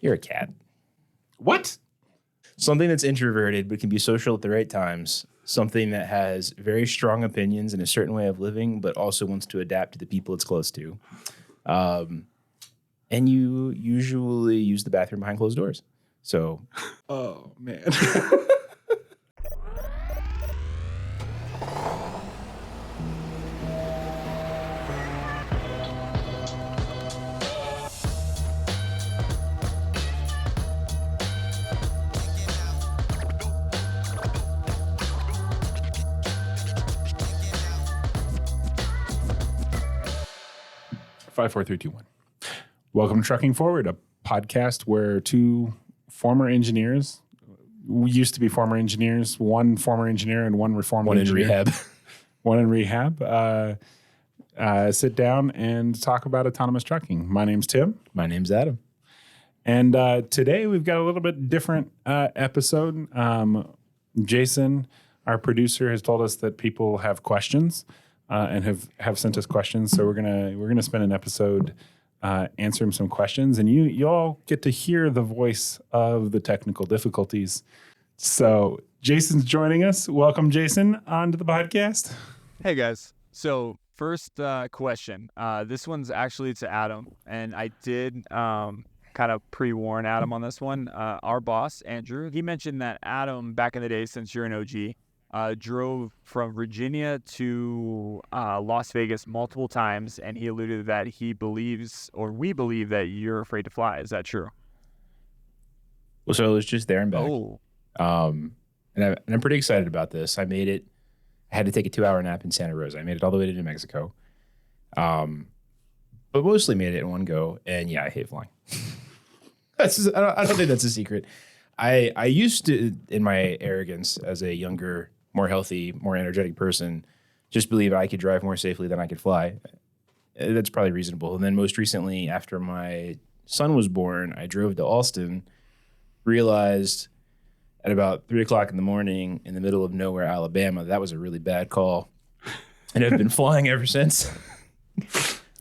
You're a cat. What? Something that's introverted but can be social at the right times. Something that has very strong opinions and a certain way of living, but also wants to adapt to the people it's close to. And you usually use the bathroom behind closed doors. So, Oh, man. 5, 4, 3, 2, 1. Welcome to Trucking Forward, a podcast where two former engineers, we used to be former engineers, one former engineer and one reformed engineer. One in rehab. Sit down and talk about autonomous trucking. My name's Tim. My name's Adam. And today we've got a little bit different episode. Jason, our producer, has told us that people have questions and have sent us questions. So we're gonna spend an episode answering some questions, and you all get to hear the voice of the technical difficulties. So Jason's joining us. Welcome, Jason, onto the podcast. Hey guys. So first question. This one's actually to Adam, and I did kind of pre-warn Adam on this one. Our boss, Andrew, he mentioned that Adam, back in the day, since you're an OG, drove from Virginia to Las Vegas multiple times, and he alluded that he believes, or we believe, that you're afraid to fly. Is that true? Well, so it was just there and back. Oh. And I'm pretty excited about this. I made it. I had to take a 2-hour nap in Santa Rosa. I made it all the way to New Mexico. But mostly made it in one go. And yeah, I hate flying. I don't think that's a secret. I used to, in my arrogance as a younger, more healthy, more energetic person, just believe I could drive more safely than I could fly. That's probably reasonable. And then most recently, after my son was born, I drove to Alston, realized at about 3 o'clock in the morning in the middle of nowhere, Alabama, that was a really bad call. And I've been flying ever since.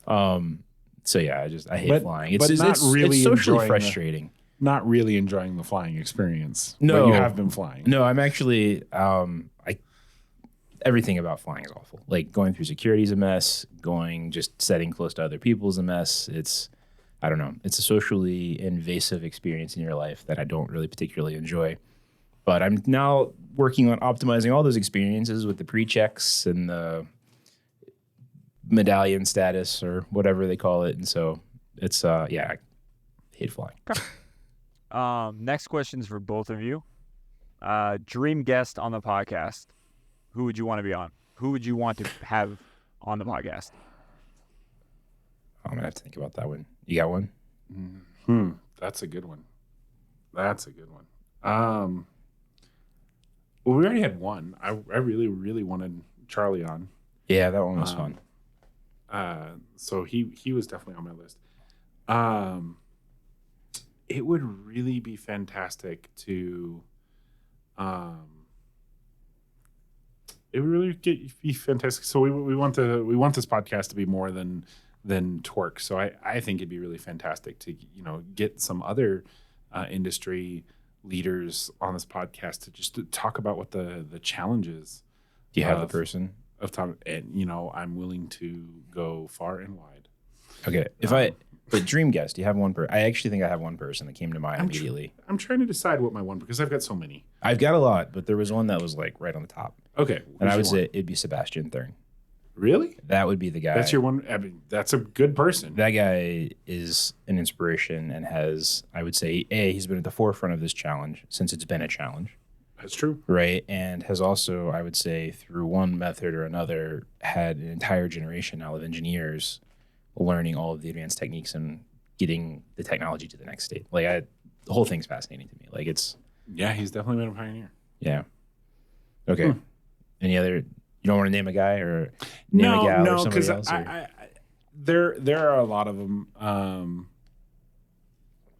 So yeah, I hate flying. It's socially frustrating. Not really enjoying the flying experience. No, but you have been flying. No, I'm actually, everything about flying is awful. Like going through security is a mess. Just sitting close to other people is a mess. I don't know. It's a socially invasive experience in your life that I don't really particularly enjoy. But I'm now working on optimizing all those experiences with the pre-checks and the medallion status or whatever they call it. And so it's, I hate flying. Next question's for both of you. Dream guest on the podcast. Who would you want to be on? Who would you want to have on the podcast? I'm going to have to think about that one. You got one? That's a good one. Well, we already had one. I really, really wanted Charlie on. Yeah, that one was fun. So he was definitely on my list. It would really be fantastic to, be fantastic. So we want this podcast to be more than Torc. So I think it'd be really fantastic to, get some other industry leaders on this podcast to talk about what the challenges. Do you have the person of time? And I'm willing to go far and wide. Okay, but dream guest, do you have one I actually think I have one person that came to mind immediately. I'm trying to decide what my one, because I've got so many. I've got a lot, but there was one that was like right on the top. Okay, and I would say it'd be Sebastian Thurn. Really? That would be the guy. That's your one. I mean, that's a good person. That guy is an inspiration and has, I would say, he's been at the forefront of this challenge since it's been a challenge. That's true. Right. And has also, I would say, through one method or another, had an entire generation now of engineers learning all of the advanced techniques and getting the technology to the next state. The whole thing's fascinating to me. Yeah, he's definitely been a pioneer. Yeah. Okay. Any other? You don't want to name a guy or name a gal or somebody else? No, because there are a lot of them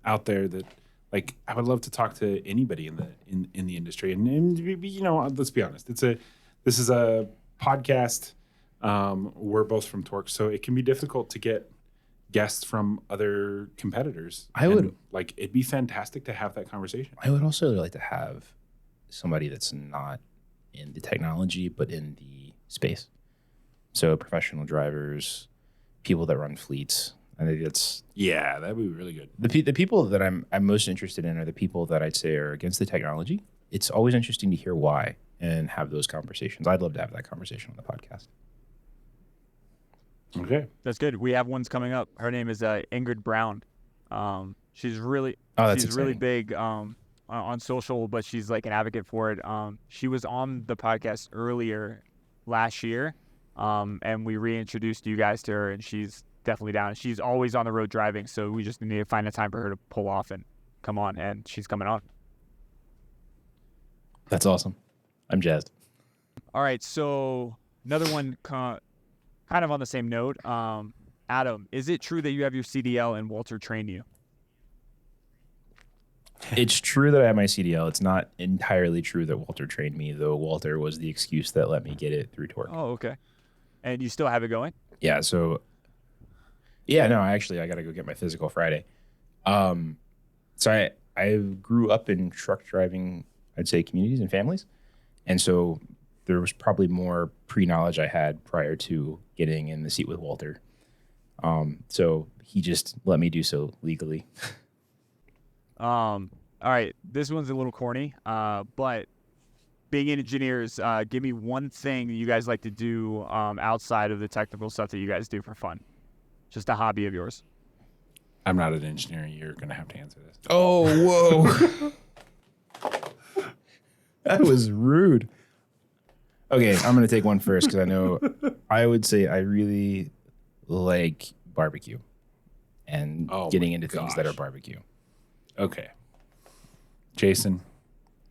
out there that, I would love to talk to anybody in the industry. And let's be honest, this is a podcast. We're both from Torc, so it can be difficult to get guests from other competitors. I would like it'd be fantastic to have that conversation. I would also like to have somebody that's not in the technology but in the space. So professional drivers, people that run fleets. I think that's That'd be really good. the people that I'm most interested in are the people that I'd say are against the technology. It's always interesting to hear why and have those conversations. I'd love to have that conversation on the podcast. Okay. That's good. We have ones coming up. Her name is Ingrid Brown. She's really That's she's really exciting. big on social, but she's like an advocate for it. She was on the podcast earlier last year, and we reintroduced you guys to her, and she's definitely down. She's always on the road driving, so we just need to find a time for her to pull off and come on, and she's coming on. That's awesome. I'm jazzed. All right, so another one kind of on the same note. Adam, is it true that you have your CDL and Walter trained you? It's true that I have my CDL. It's not entirely true that Walter trained me, though Walter was the excuse that let me get it through Torc. Oh, okay. And you still have it going? Yeah, so I got to go get my physical Friday. So I grew up in truck driving, I'd say, communities and families. And so there was probably more pre-knowledge I had prior to getting in the seat with Walter. So he just let me do so legally. All right, this one's a little corny, but being engineers, give me one thing you guys like to do outside of the technical stuff that you guys do for fun. Just a hobby of yours. I'm not an engineer. You're going to have to answer this. Oh, whoa. That was rude. Okay, I'm going to take one first because I would say I really like barbecue and getting into things that are barbecue. Okay. Jason,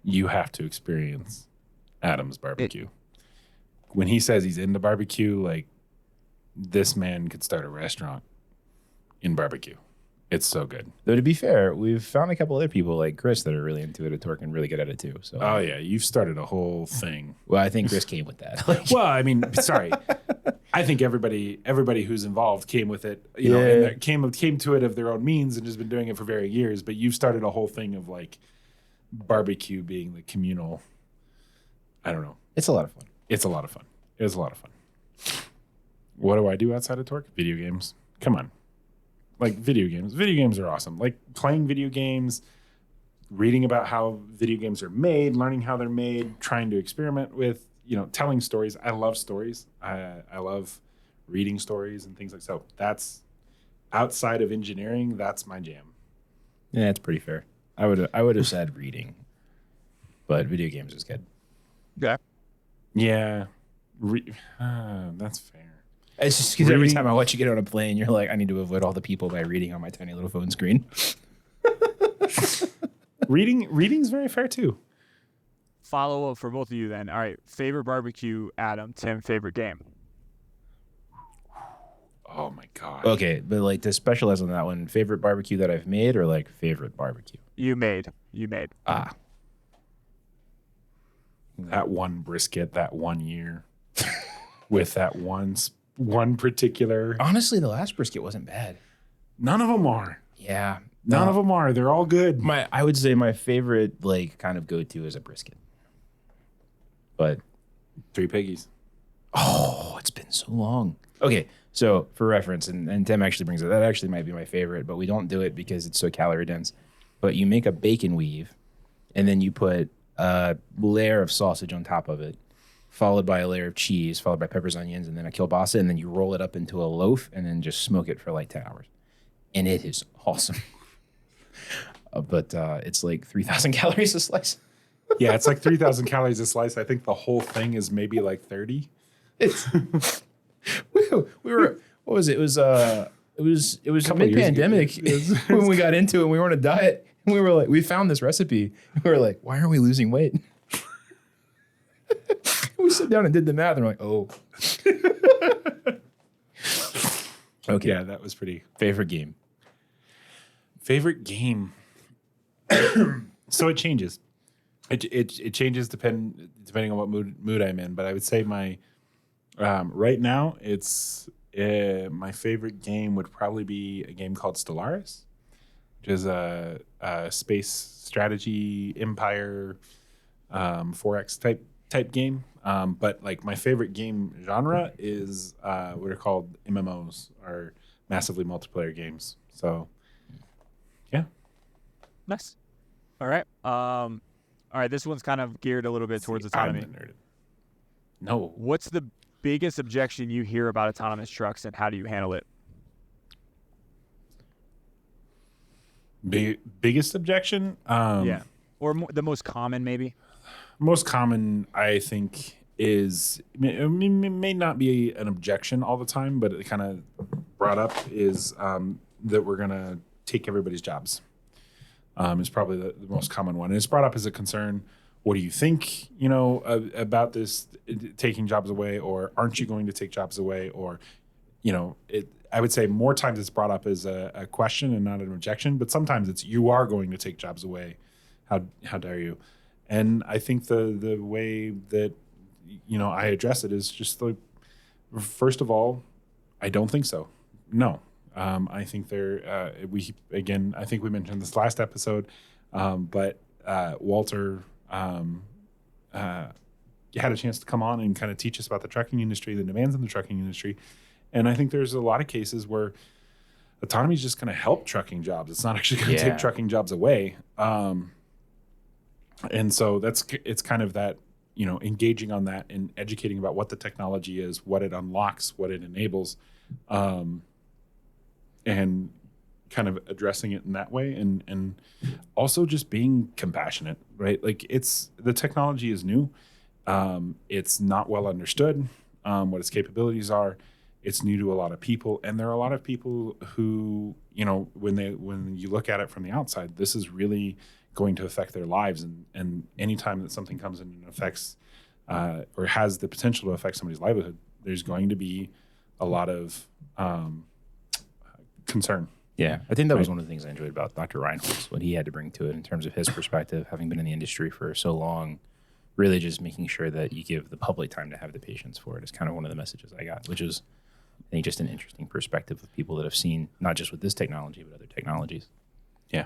you have to experience Adam's barbecue. When he says he's into barbecue, like, this man could start a restaurant in barbecue. It's so good. Though, to be fair, we've found a couple other people like Chris that are really into it at Torc and really good at it too. So, Oh, yeah. You've started a whole thing. well, I think Chris came with that. Well, I mean, sorry. I think everybody who's involved came with it, you know, and came to it of their own means and has been doing it for very years. But you've started a whole thing of like barbecue being the communal. I don't know. It's a lot of fun. It's a lot of fun. It was a lot of fun. What do I do outside of Torc? Video games. Come on. Like video games. Video games are awesome. Like playing video games, reading about how video games are made, learning how they're made, trying to experiment with, you know, telling stories. I love stories. I love reading stories and things like so. That's outside of engineering. That's my jam. Yeah, it's pretty fair. I would have said reading, but video games is good. Yeah. Yeah. That's fair. It's just because every time I watch you get on a plane, you're like, I need to avoid all the people by reading on my tiny little phone screen. Reading's very fair too. Follow up for both of you then. All right, favorite barbecue, Adam. Tim, favorite game. Oh my god. Okay, but like to specialize on that one, favorite barbecue that I've made or like favorite barbecue? You made. That one brisket, that 1 year, with that one particular. Honestly, the last brisket wasn't bad. None of them are. Yeah, None of them are. They're all good. I would say my favorite like kind of go to is a brisket. But 3 Piggies. oh, it's been so long. Okay, so for reference, and Tim actually brings it. That actually might be my favorite, but we don't do it because it's so calorie dense. But you make a bacon weave, and then you put a layer of sausage on top of it, followed by a layer of cheese, followed by peppers, onions, and then a kielbasa, and then you roll it up into a loaf, and then just smoke it for like 10 hours. And it is awesome. But it's like 3,000 calories a slice. Yeah, it's like 3,000 calories a slice. I think the whole thing is maybe like 30. It's we were what was it? It was mid-pandemic when we got into it. And we were on a diet, and we were like, we found this recipe. And we were like, why aren't we losing weight? We sat down and did the math, and we're like, oh. Okay. Yeah, that was pretty. Favorite game. Favorite game. So it changes. It changes depending on what mood I'm in. But I would say my right now it's my favorite game would probably be a game called Stellaris, which is a space strategy empire 4X type game. But like my favorite game genre is what are called MMOs, or massively multiplayer games. So yeah. Nice. All right. All right. This one's kind of geared a little bit towards autonomy. I'm the nerd. No. What's the biggest objection you hear about autonomous trucks, and how do you handle it? Biggest objection? Yeah. Or the most common, maybe? Most common, I think, is it may not be an objection all the time, but it kind of brought up is that we're going to take everybody's jobs. Is probably the most common one. And it's brought up as a concern. What do you think, about this taking jobs away, or aren't you going to take jobs away? Or, I would say more times it's brought up as a question and not an objection, but sometimes it's you are going to take jobs away. How dare you? And I think the way that, I address it is just like, first of all, I don't think so. No. I think I think we mentioned this last episode, but Walter had a chance to come on and kind of teach us about the trucking industry, the demands in the trucking industry. And I think there's a lot of cases where autonomy is just going to help trucking jobs. It's not actually going to take trucking jobs away. And so it's kind of that, engaging on that and educating about what the technology is, what it unlocks, what it enables, and kind of addressing it in that way, and also just being compassionate, right? Like the technology is new. It's not well understood, what its capabilities are. It's new to a lot of people. And there are a lot of people who, when you look at it from the outside, this is really going to affect their lives. And anytime that something comes in and affects, or has the potential to affect somebody's livelihood, there's going to be a lot of concern. Yeah, I think that was one of the things I enjoyed about Dr. Reinholz, what he had to bring to it in terms of his perspective, having been in the industry for so long, really just making sure that you give the public time to have the patience for it is kind of one of the messages I got, which is, I think, just an interesting perspective of people that have seen, not just with this technology, but other technologies. Yeah.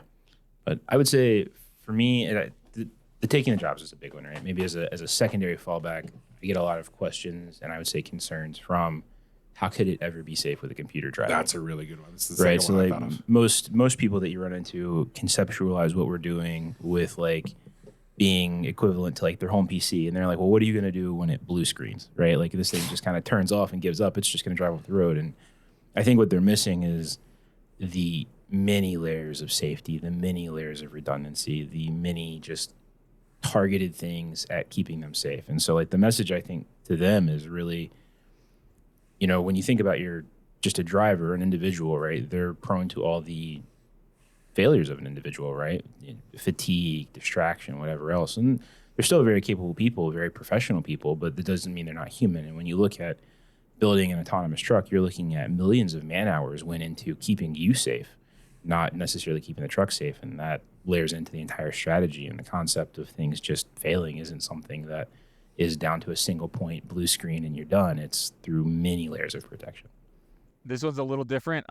But I would say, for me, the taking the jobs is a big one, right? Maybe as a secondary fallback, I get a lot of questions, and I would say concerns from, how could it ever be safe with a computer driving? That's a really good one. This is the right. second So one like I thought of. most people that you run into conceptualize what we're doing with like being equivalent to like their home PC, and they're like, well, what are you going to do when it blue screens, right? Like this thing just kind of turns off and gives up. It's just going to drive off the road. And I think what they're missing is the many layers of safety, the many layers of redundancy, the many just targeted things at keeping them safe. And so like the message I think to them is really, when you think about you're just a driver, an individual, right? They're prone to all the failures of an individual, right? Fatigue, distraction, whatever else. And they're still very capable people, very professional people, but that doesn't mean they're not human. And when you look at building an autonomous truck, you're looking at millions of man hours went into keeping you safe, not necessarily keeping the truck safe. And that layers into the entire strategy, and the concept of things just failing isn't something that is down to a single point blue screen and you're done. It's through many layers of protection. This one's a little different.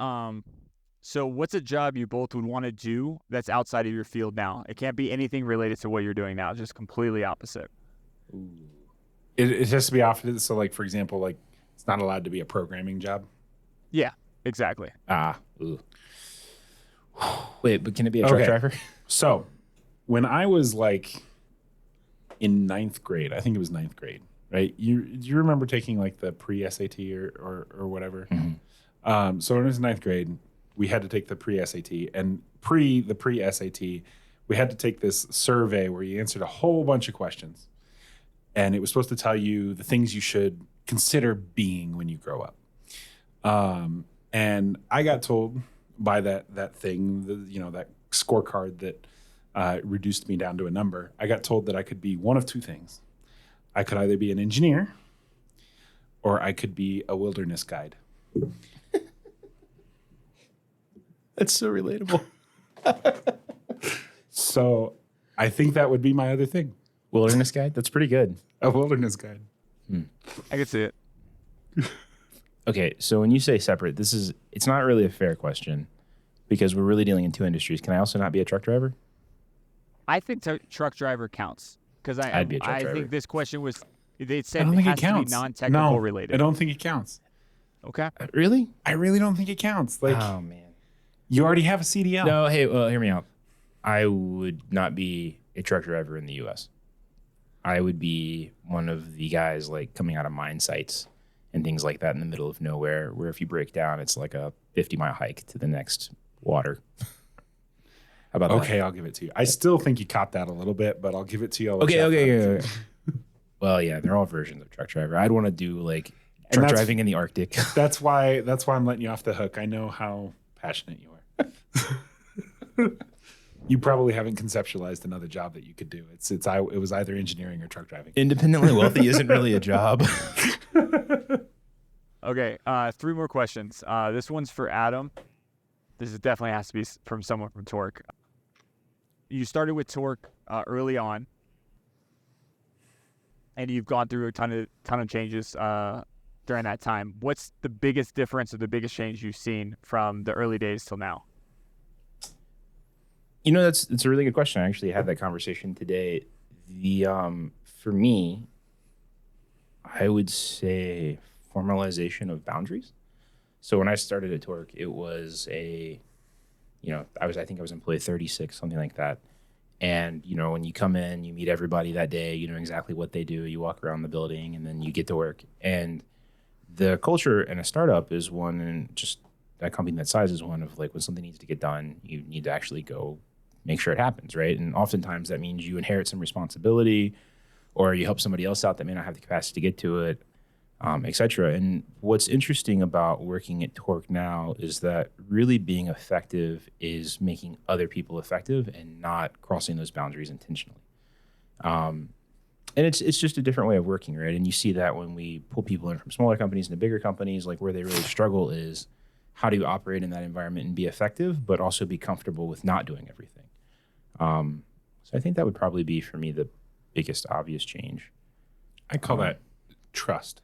So what's a job you both would want to do that's outside of your field now? It can't be anything related to what you're doing now, just completely opposite. It has to be opposite. So like, for example, like it's not allowed to be a programming job. Yeah, exactly. Wait, but can it be a truck driver? So when I was like in ninth grade, I think it was ninth grade, right? You remember taking like the pre-SAT or whatever? Mm-hmm. So when it was ninth grade, we had to take the pre-SAT, and the pre-SAT, we had to take this survey where you answered a whole bunch of questions, and it was supposed to tell you the things you should consider being when you grow up. And I got told by that thing, that scorecard that reduced me down to a number. I got told that I could be one of two things. I could either be an engineer or I could be a wilderness guide. That's so relatable. So I think that would be my other thing. Wilderness guide? That's pretty good. A wilderness guide. I could see it. Okay, so when you say separate, it's not really a fair question because we're really dealing in two industries. Can I also not be a truck driver? I think truck driver counts because I'd be a truck I driver. think this question was they I said don't it think it has to be counts. non-technical No, related. I don't think it counts. Okay. Really? I really don't think it counts. Like, Oh man. you already have a CDL. No, hey, well, hear me out. I would not be a truck driver in the U.S. I would be one of the guys like coming out of mine sites and things like that in the middle of nowhere, where if you break down, it's like a 50-mile hike to the next water. How about that? Okay, I'll give it to you. I still think you caught that a little bit, but I'll give it to you. Okay. Well, yeah, they're all versions of truck driver. I'd want to do like truck driving in the Arctic. That's why I'm letting you off the hook. I know how passionate you are. You probably haven't conceptualized another job that you could do. It was either engineering or truck driving. Independently wealthy isn't really a job. Okay. 3 more questions. This one's for Adam. This is definitely has to be from someone from Torc. You started with Torc early on, and you've gone through a ton of changes during that time. What's the biggest difference or the biggest change you've seen from the early days till now? You know, that's a really good question. I actually had that conversation today. For me, I would say formalization of boundaries. So when I started at Torc, it was I think I was employee 36, something like that. And, you know, when you come in, you meet everybody that day, you know exactly what they do. You walk around the building and then you get to work. And the culture in a startup is one, and just a company that size is one of like when something needs to get done, you need to actually go make sure it happens, right? And oftentimes that means you inherit some responsibility or you help somebody else out that may not have the capacity to get to it, et cetera. And what's interesting about working at Torc now is that really being effective is making other people effective and not crossing those boundaries intentionally. And it's just a different way of working, right? And you see that when we pull people in from smaller companies into bigger companies, like where they really struggle is how do you operate in that environment and be effective, but also be comfortable with not doing everything. So I think that would probably be for me the biggest obvious change. I call that trust.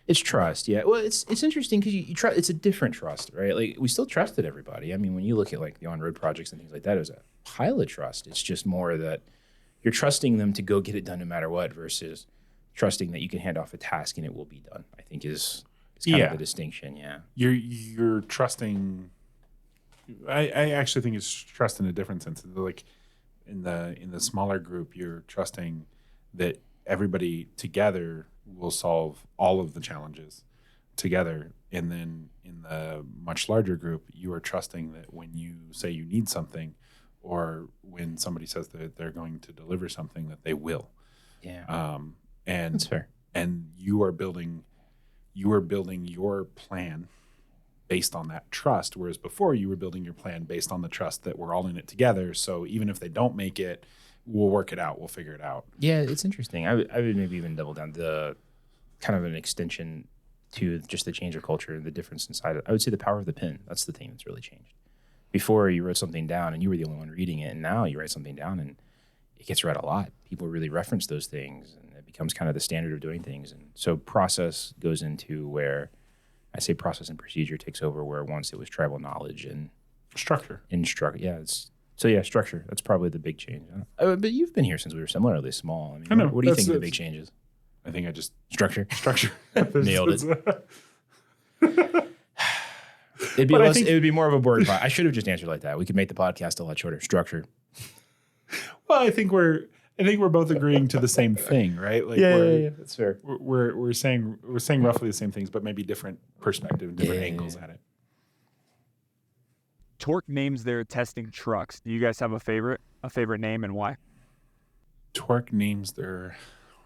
It's trust, yeah. Well, it's interesting because you trust. It's a different trust, right? Like we still trusted everybody. I mean, when you look at like the on-road projects and things like that, it was a pile of trust. It's just more that you're trusting them to go get it done no matter what, versus trusting that you can hand off a task and it will be done. I think is kind of the distinction. Yeah, you're trusting. I actually think it's trust in a different sense. Like in the smaller group, you're trusting that everybody together will solve all of the challenges together. And then in the much larger group, you are trusting that when you say you need something or when somebody says that they're going to deliver something, that they will. Yeah. And that's fair. And you are building your plan based on that trust, whereas before you were building your plan based on the trust that we're all in it together. So even if they don't make it, we'll work it out. We'll figure it out. Yeah, it's interesting. I would maybe even double down the kind of an extension to just the change of culture and the difference inside it. I would say the power of the pen. That's the thing that's really changed. Before you wrote something down and you were the only one reading it, and now you write something down and it gets read a lot. People really reference those things and it becomes kind of the standard of doing things. And so process goes into where I say process and procedure takes over, where once it was tribal knowledge and structure. Structure. That's probably the big change. But you've been here since we were similarly small. I mean, I know. What do you think of the big changes? I think I just structure. Nailed it. It would be more of a boring pod. I should have just answered like that. We could make the podcast a lot shorter. Structure. Well, I think we're both agreeing to the same thing, right? Like yeah. That's fair. We're saying roughly the same things, but maybe different perspective, different angles at it. Torc names their testing trucks. Do you guys have a favorite name, and why? Torc names their.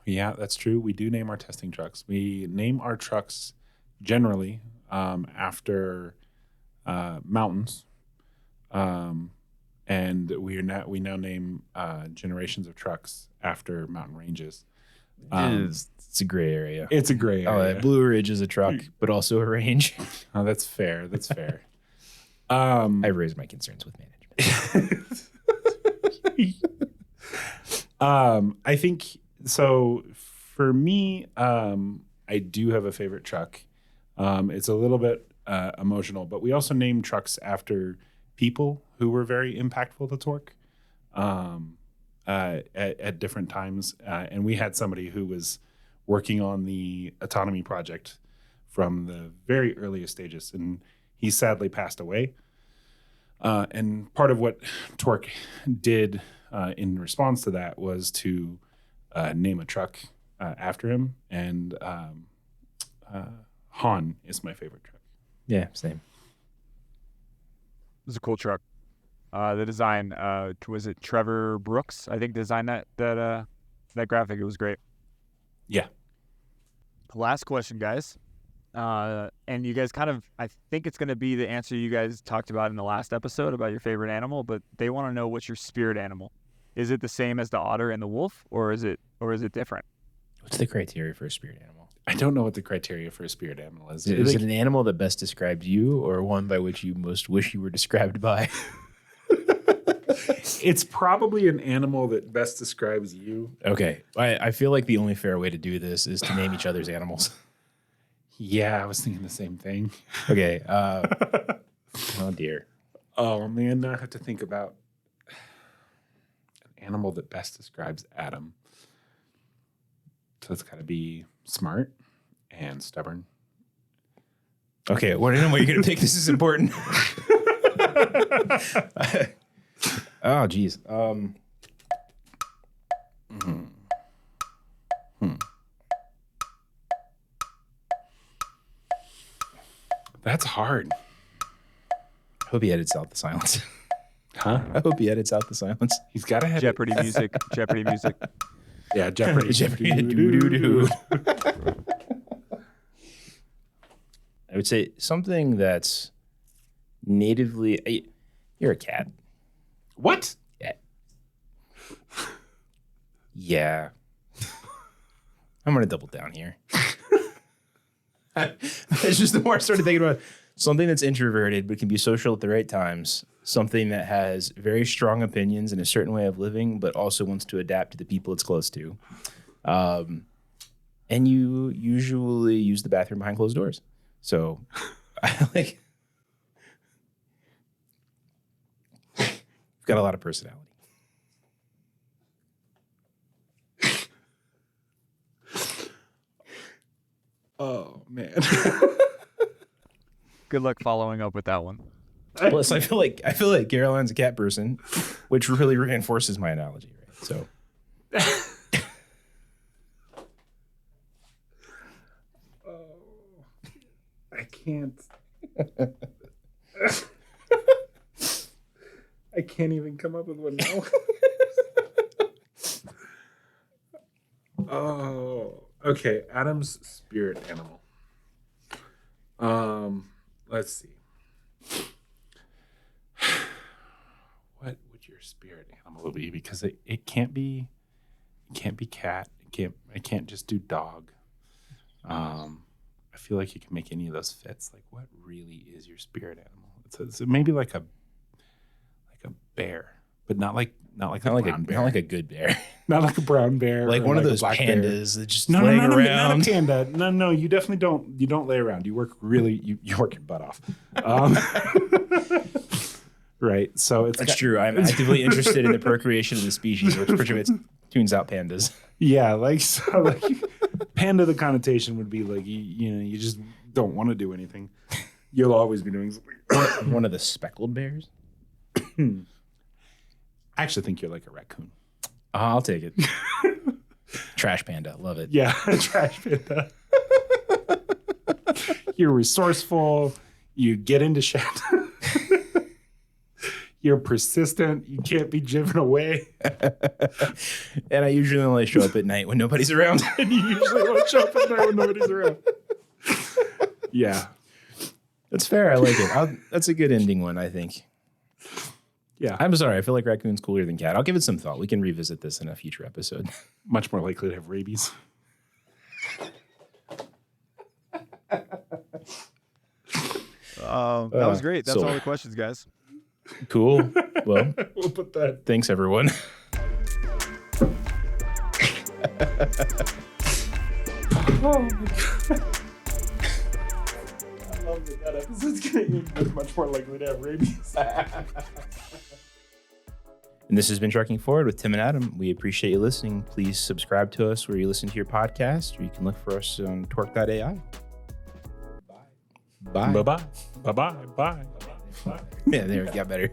Yeah, that's true. We do name our testing trucks. We name our trucks generally after mountains, and we now name generations of trucks after mountain ranges. It's a gray area. It's a gray area. Blue Ridge is a truck, but also a range. Oh, that's fair. That's fair. I've raised my concerns with management. I think so. For me, I do have a favorite truck. It's a little bit emotional, but we also named trucks after people who were very impactful to Torc at different times. And we had somebody who was working on the autonomy project from the very earliest stages, and he sadly passed away. And part of what Torc did in response to that was to name a truck after him, and Han is my favorite truck. Yeah, same. It was a cool truck. The design, was it Trevor Brooks? I think designed that graphic. It was great. Yeah. Last question, guys. And you guys I think it's going to be the answer you guys talked about in the last episode about your favorite animal, but they want to know what's your spirit animal. Is it the same as the otter and the wolf, or is it different? What's the criteria for a spirit animal? I don't know what the criteria for a spirit animal is. Is it an animal that best describes you, or one by which you most wish you were described by? It's probably an animal that best describes you. Okay. I feel like the only fair way to do this is to name each other's animals. Yeah, I was thinking the same thing. Okay. Oh, dear. Oh, man, now I have to think about an animal that best describes Adam. So it's got to be smart and stubborn. Okay, I want to know what you're going to pick. This is important. Oh, geez. That's hard. I hope he edits out the silence. Huh? I hope he edits out the silence. He's got to have Jeopardy music. Jeopardy music. Yeah, Jeopardy. Jeopardy. Doo-doo-doo. I would say something that's natively... You're a cat. What? Yeah. Yeah. I'm going to double down here. It's just the more I started thinking about something that's introverted but can be social at the right times. Something that has very strong opinions and a certain way of living, but also wants to adapt to the people it's close to. And you usually use the bathroom behind closed doors. So I like... Got a lot of personality. Oh, man. Good luck following up with that one. Plus, I feel like Caroline's a cat person, which really reinforces my analogy, right? So, I can't. I can't even come up with one now. Oh, okay. Adam's spirit animal. Let's see. What would your spirit animal be? Because it can't be cat. It can't just do dog. I feel like you can make any of those fits. Like, what really is your spirit animal? It's maybe like a bear, but not like a good bear. Not like a brown bear. Like or one of a those black pandas bear. that just laying around. Not a panda. No, you definitely don't. You don't lay around. You work you work your butt off. Right. So That's true. I'm actively interested in the procreation of the species, which pretty much tunes out pandas. Yeah, like panda. The connotation would be like you just don't want to do anything. You'll always be doing something. One of the speckled bears. I actually think you're like a raccoon. I'll take it. Trash panda. Love it. Yeah, trash panda. You're resourceful. You get into shit. You're persistent. You can't be driven away. And I usually only show up at night when nobody's around. And you usually won't show up at night when nobody's around. Yeah. That's fair. I like it. That's a good ending one, I think. Yeah. I'm sorry. I feel like raccoon's cooler than cat. I'll give it some thought. We can revisit this in a future episode. Much more likely to have rabies. That was great. That's all the questions, guys. Cool. Well, We'll put that. thanks, everyone. Oh my God. love that episode's going to end with much more likely to have rabies. And this has been Trucking Forward with Tim and Adam. We appreciate you listening. Please subscribe to us where you listen to your podcast, or you can look for us on torc.ai. Bye. Bye-bye. Bye-bye. Bye. Yeah, there we got better.